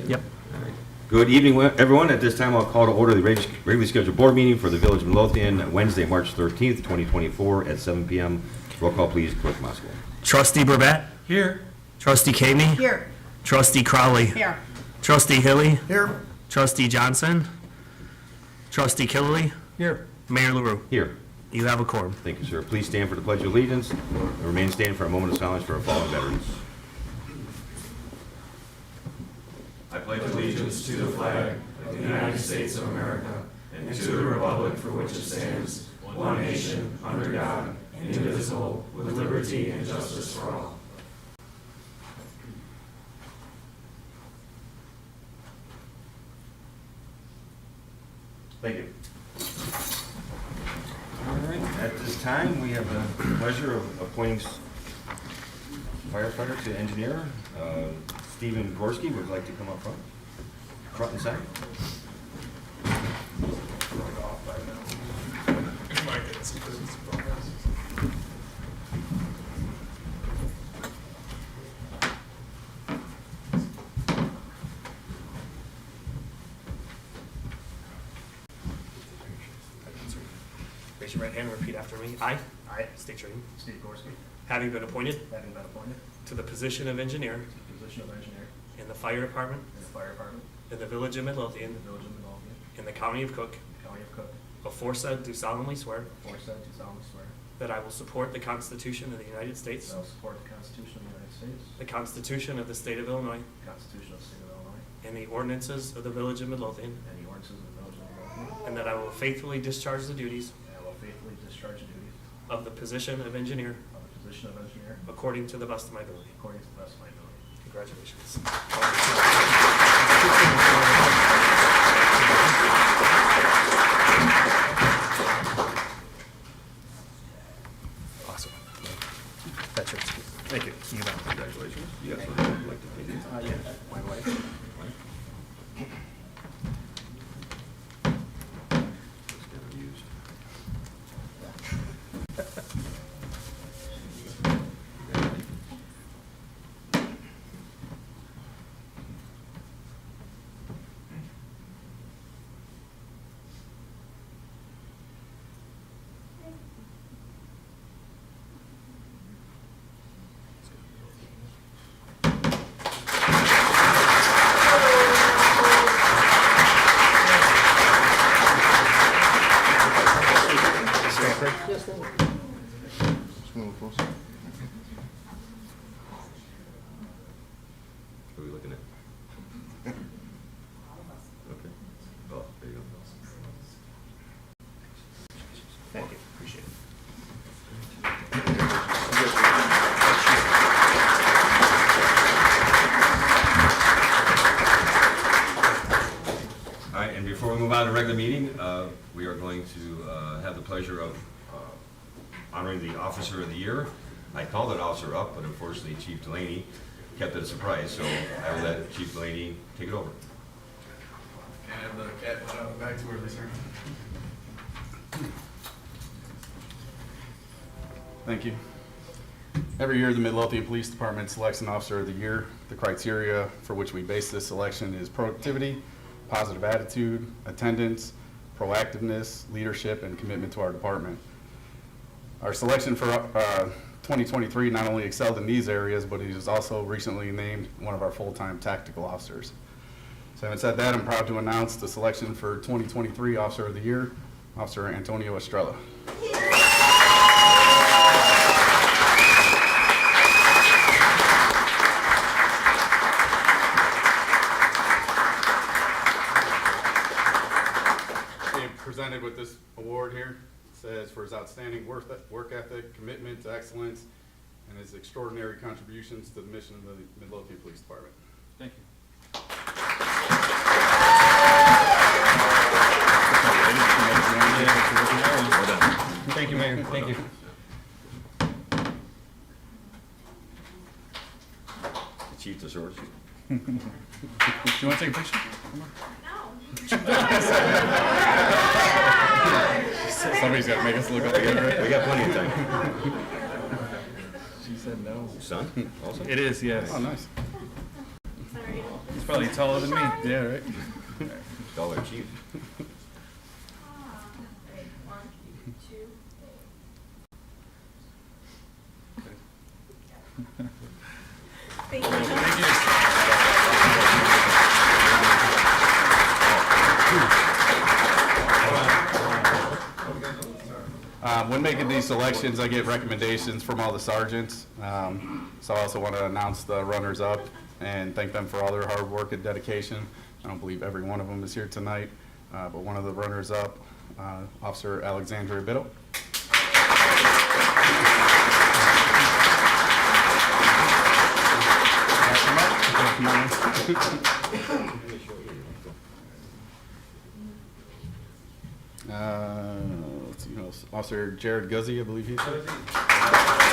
Yep. All right. Good evening, everyone. At this time, I'll call to order the regularly scheduled board meeting for the Village of Midlothian, Wednesday, March 13th, 2024, at 7 p.m. Roll call, please. Clerk Moskowitz. Trustee Burbett? Here. Trustee Kamey? Here. Trustee Crowley? Here. Trustee Hilly? Here. Trustee Johnson? Trustee Killeley? Here. Mayor LaRue? Here. You have a quorum. Thank you, sir. Please stand for the Pledge of Allegiance and remain standing for a moment of silence for our fallen veterans. I pledge allegiance to the flag of the United States of America and to the republic for which it stands, one nation, under God, indivisible, with liberty and justice for all. Thank you. All right, at this time, we have the pleasure of appointing firefighter to engineer. Stephen Gorski would like to come up front and side. Raise your right hand and repeat after me. I state your name. Steve Gorski, Having been appointed having been appointed to the position of engineer to the position of engineer in the fire department in the fire department in the Village of in Midlothian the village of Midlothian, in the County of Cook, the county of Cook, aforesaid do solemnly swear aforesaid do solemnly swear that I will support the Constitution of the United States, that I will support the Constitution of the United States, the Constitution of the State of Illinois, the Constitution of the State of Illinois, and the ordinances of the Village of Midlothian, and the ordinances of the village of Midlothian, and that I will faithfully discharge the duties and I will faithfully discharge the duties of the position of engineer of the position of engineer according to the best of my ability. according to the best of my ability. Congratulations. Awesome. That's yours. Thank you. You bet. Congratulations. You got something you'd like to take? Yeah, my wife. Just get them used. What are we looking at? Okay. Oh, there you go. Thank you. Appreciate it. All right, and before we move on to the regular meeting, we are going to have the pleasure of honoring the Officer of the Year. I called it Officer Up, but unfortunately Chief Delaney kept it a surprise, so I will let Chief Delaney take it over. Can I have the cat on the back to where they serve? Thank you. Every year, the Midlothian Police Department selects an Officer of the Year. The criteria for which we base this selection is productivity, positive attitude, attendance, proactiveness, leadership, and commitment to our department. Our selection for 2023 not only excelled in these areas, but he was also recently named one of our full-time tactical officers. So having said that, I'm proud to announce the selection for 2023 Officer of the Year, Officer Antonio Estrella. Being presented with this award here, says for his outstanding work ethic, commitment to excellence, and his extraordinary contributions to the mission of the Midlothian Police Department. Thank you. Thank you, Mayor. Thank you. Chief to source. Do you want to take a picture? Somebody's got to make us look up together. We got plenty of time. She said no. Son, also? It is, yes. Oh, nice. Sorry. Probably taller than me. Yeah, right. Dollar chief. Thank you. When making these selections, I get recommendations from all the sergeants. So I also want to announce the runners-up and thank them for all their hard work and dedication. I don't believe every one of them is here tonight, but one of the runners-up, Officer Alexandria Biddle. Let's see, who else? Officer Jared Guzzi, I believe he's here.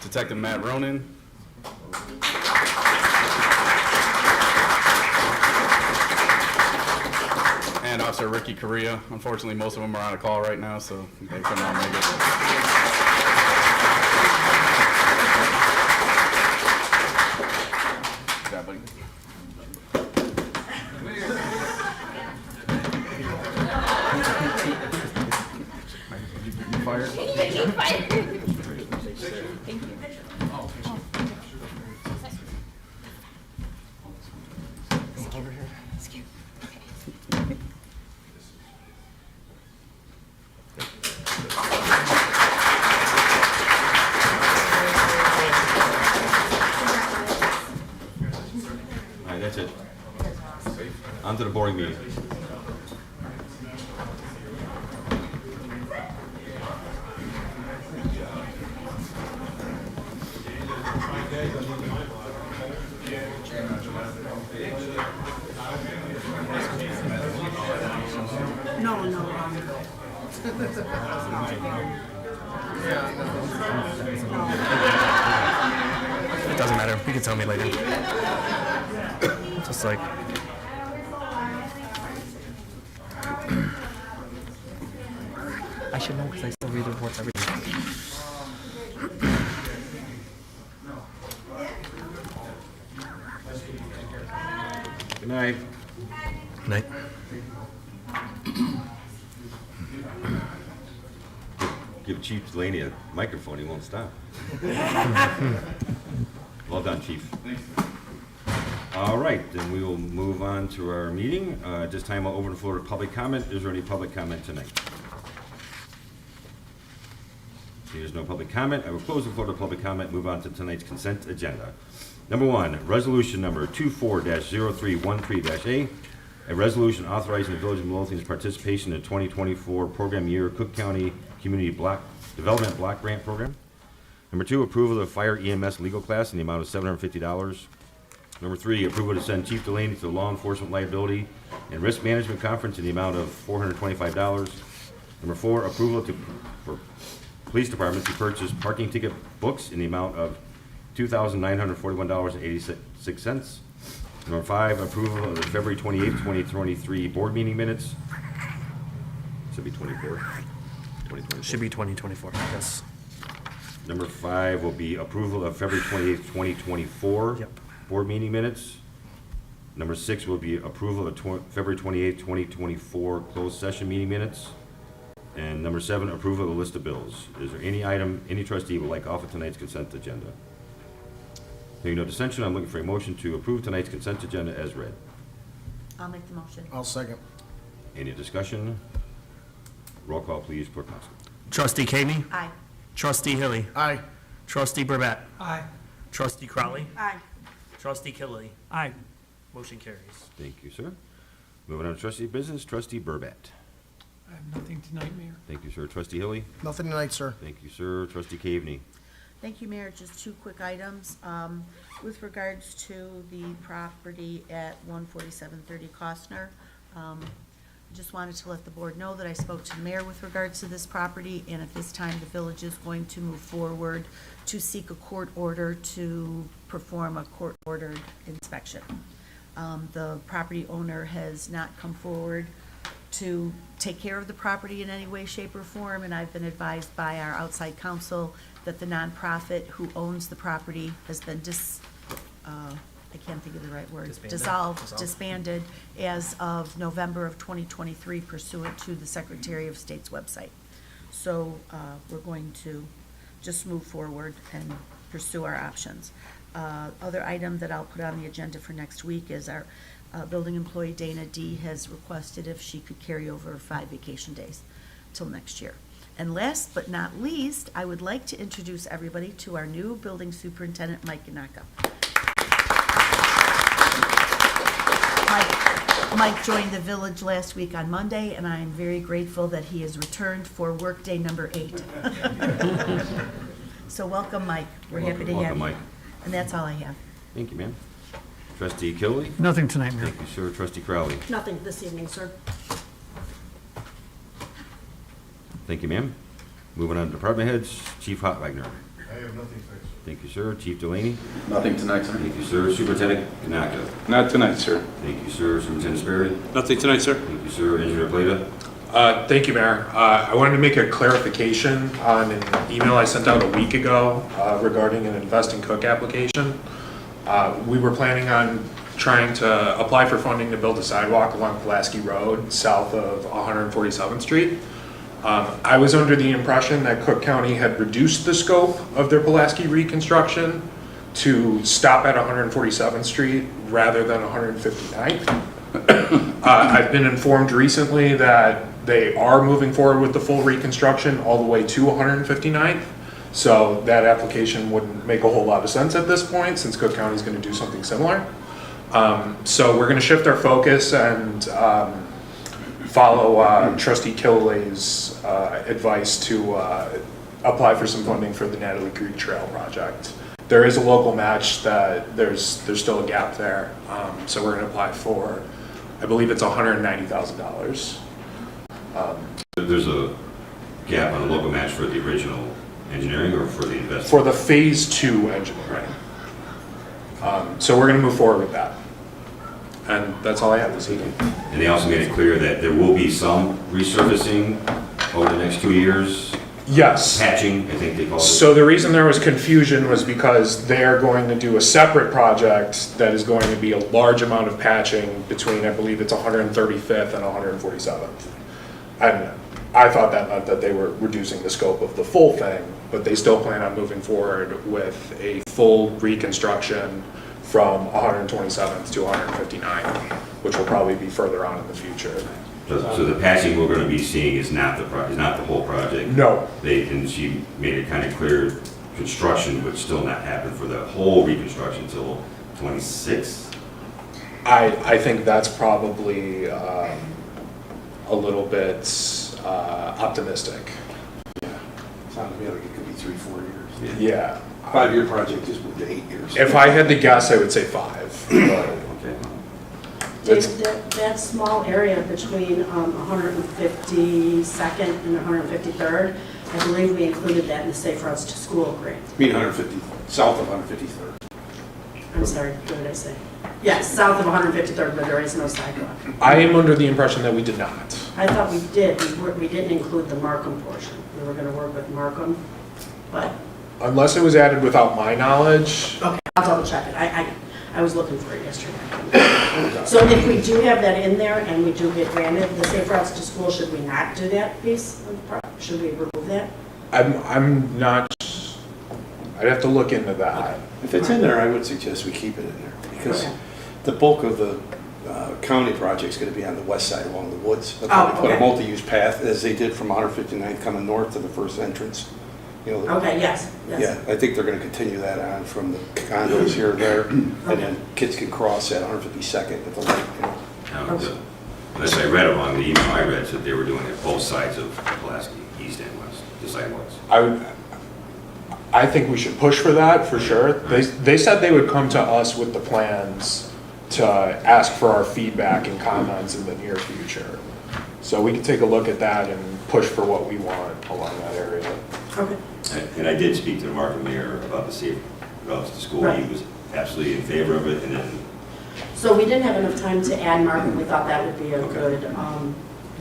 Detective Matt Ronan. And Officer Ricky Correa. Unfortunately, most of them are on a call right now, so they couldn't all make it. Yeah, buddy. You fired? Thank you. All right, that's it. On to the boring meeting. No, no. It doesn't matter. You can tell me later. Just like. I should know because I still read the reports every day. Good night. Night. Give Chief Delaney a microphone, he won't stop. Well done, Chief. All right, then we will move on to our meeting. At this time, I'll open the floor to public comment. Is there any public comment tonight? There's no public comment. I will close the floor to public comment, move on to tonight's consent agenda. Number one, resolution number 24-0313-A, a resolution authorizing the Village of Midlothian's participation in the 2024 program year Cook County Community Block Development Block Grant Program. Number two, approval of the fire EMS legal class in the amount of $750. Number three, approval to send Chief Delaney to the Law Enforcement Liability and Risk Management Conference in the amount of $425. Number four, approval for Police Department to purchase parking ticket books in the amount of $2,941.86. Number five, approval of the February 28th, 2023 board meeting minutes. Should be 24th. 2024. Should be 2024. Yes. Number five will be approval of February 28th, 2024 Yep. board meeting minutes. Number six will be approval of February 28th, 2024 closed session meeting minutes. And number seven, approval of the list of bills. Is there any item any trustee would like off of tonight's consent agenda? Hearing no dissension, I'm looking for a motion to approve tonight's consent agenda as read. I'll make the motion. I'll second. Any discussion? Roll call, please, Clerk Thompson. Trustee Kaney. Aye. Trustee Hilly. Aye. Trustee Burbett. Aye. Trustee Crowley. Aye. Trustee Killily. Aye. Motion carries. Thank you, sir. Moving on to trustee business, trustee Burbett. I have nothing tonight, Mayor. Thank you, sir. Trustee Hilly. Nothing tonight, sir. Thank you, sir. Trustee Caveney. Thank you, Mayor. Just two quick items. With regards to the property at 14730 Costner, just wanted to let the board know that I spoke to the mayor with regards to this property, and at this time, the village is going to move forward to seek a court order to perform a court-ordered inspection. The property owner has not come forward to take care of the property in any way, shape, or form, and I've been advised by our outside counsel that the nonprofit who owns the property has been I can't think of the right word, disbanded as of November of 2023 pursuant to the Secretary of State's website. So we're going to just move forward and pursue our options. Other item that I'll put on the agenda for next week is our building employee Dana D has requested if she could carry over 5 vacation days till next year. And last but not least, I would like to introduce everybody to our new building superintendent, Mike Yanaka. Mike joined the village last week on Monday, and I am very grateful that he has returned for workday number 8. So welcome, Mike. We're happy to have you. Welcome, Mike. And that's all I have. Thank you, ma'am. Trustee Kilby? Nothing tonight, Mayor. Thank you, sir. Trustee Crowley? Nothing this evening, sir. Thank you, ma'am. Moving on to department heads, Chief Hotwagner. I have nothing, thanks. Thank you, sir. Chief Delaney? Nothing tonight, sir. Thank you, sir. Superintendent Kanaka? Not tonight, sir. Thank you, sir. Superintendent Sperry? Nothing tonight, sir. Thank you, sir. Engineer Blada? Thank you, Mayor. I wanted to make a clarification on an email I sent out a week ago regarding an Invest in Cook application. We were planning on trying to apply for funding to build a sidewalk along Pulaski Road south of 147th Street. I was under the impression that Cook County had reduced the scope of their Pulaski reconstruction to stop at 147th Street rather than 159th. I've been informed recently that they are moving forward with the full reconstruction all the way to 159th. So that application wouldn't make a whole lot of sense at this point since Cook County is going to do something similar. So we're going to shift our focus and follow Trustee Killay's advice to apply for some funding for the Natalie Creek Trail project. There is a local match that there's still a gap there. So we're going to apply for, I believe it's $190,000. There's a gap on the local match for the original engineering or for the investment? For the phase 2 engineering. So we're going to move forward with that. And that's all I have this evening. And they also made it clear that there will be some resurfacing over the next 2 years? Yes. Patching, I think they call it. So the reason there was confusion was because they're going to do a separate project that is going to be a large amount of patching between, I believe it's 135th and 147th. And I thought that meant that they were reducing the scope of the full thing, but they still plan on moving forward with a full reconstruction from 127th to 159th, which will probably be further on in the future. So the patching we're going to be seeing is not the whole project? No. And she made it kind of clear construction would still not happen for the whole reconstruction until 26? I think that's probably a little bit optimistic. Yeah, sounds to me like it could be 3-4 years. Yeah. 5-year project just moved to 8 years. If I had to guess, I would say 5. But Okay. Dave, that small area between 152nd and 153rd, I believe we included that in the Safe Routes to School grant. I mean 150, south of 153rd. I'm sorry, what did I say? Yes, south of 153rd, but there is no sidewalk. I am under the impression that we did not. I thought we did. We didn't include the Markham portion. We were going to work with Markham, but, Unless it was added without my knowledge. okay, I'll double check it. I was looking for it yesterday. So if we do have that in there and we do get granted the Safe Routes to School, should we not do that piece? Should we remove that? I'm not, I'd have to look into that. If it's in there, I would suggest we keep it in there, because Okay. the bulk of the county project's gonna be on the west side along the woods. They'll Oh, probably put a okay. multi-use path, as they did from 159th coming north to the first entrance. You know, Okay, yes, yes. yeah, I think they're gonna continue that on from the condos here and there, and then kids can cross at 152nd at the light, you know. Unless I read it wrong, the email I read said they were doing it both sides of Pulaski, east and west, the sidewalks. I think we should push for that, for sure. They said they would come to us with the plans to ask for our feedback and comments in the near future. So we can take a look at that and push for what we want along that area. Okay. And I did speak to the Markham mayor about the safe routes to school. Right. He was absolutely in favor of it, and then So we didn't have enough time to add Markham. We thought that would be a Okay. good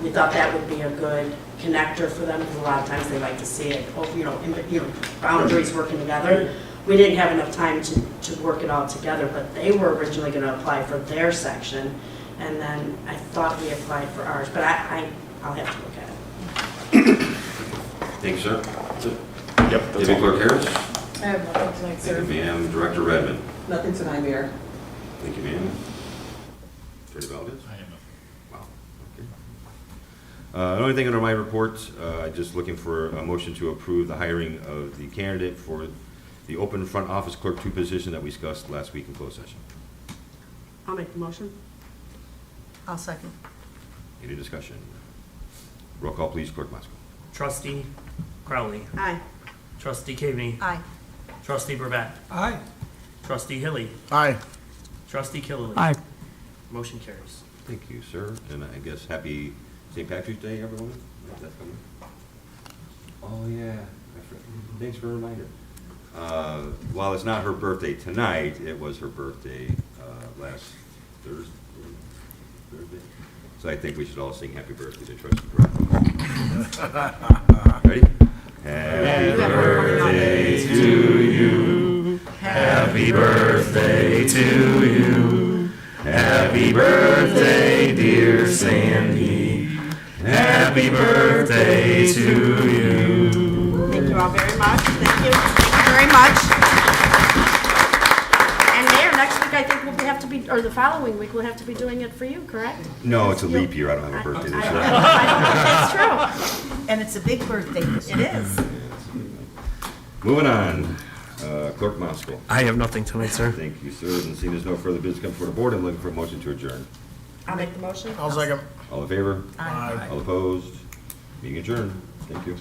we thought that would be a good connector for them, because a lot of times they like to see it, boundaries working together. We didn't have enough time to work it all together, but they were originally gonna apply for their section, and then I thought we applied for ours, but I'll have to look at it. Thank you, sir. Yep, that's Deputy all. Clerk Harris. I have nothing tonight, Thank sir. you, ma'am. Director Redmond. Nothing tonight, Mayor. Thank you, ma'am. Attorney Valdez. I have nothing. Wow, okay. The only thing under my report, just looking for a motion to approve the hiring of the candidate for the open front office clerk 2 position that we discussed last week in closed session. I'll make the motion. I'll second. Any discussion? Roll call, please, Clerk Masko. Trustee Crowley. Aye. Trustee Kaveny. Aye. Trustee Brevett. Aye. Trustee Hilly. Aye. Trustee Killily. Aye. Motion carries. Thank you, sir. And I guess happy St. Patrick's Day, everyone. Is that coming? Oh, yeah. Thanks for a reminder. While it's not her birthday tonight, it was her birthday last Thursday. So I think we should all sing happy birthday to Trustee Brevett. Ready? Happy birthday to you. Happy birthday to you. Happy birthday, dear Sandy. Happy birthday to you. Thank you all very much. Thank you very much. And Mayor, next week I think we'll have to be, or the following week, we'll have to be doing it for you, correct? No, it's a leap year. I don't have a birthday this year. That's true. And it's a big birthday this year. It is. Moving on, Clerk Moskowitz. I have nothing tonight, sir. Thank you, sir. And seeing there's no further business come before the board, I'm looking for a motion to adjourn. I'll make the motion. I'll second. All in favor? Aye. All opposed? Meeting adjourned. Thank you.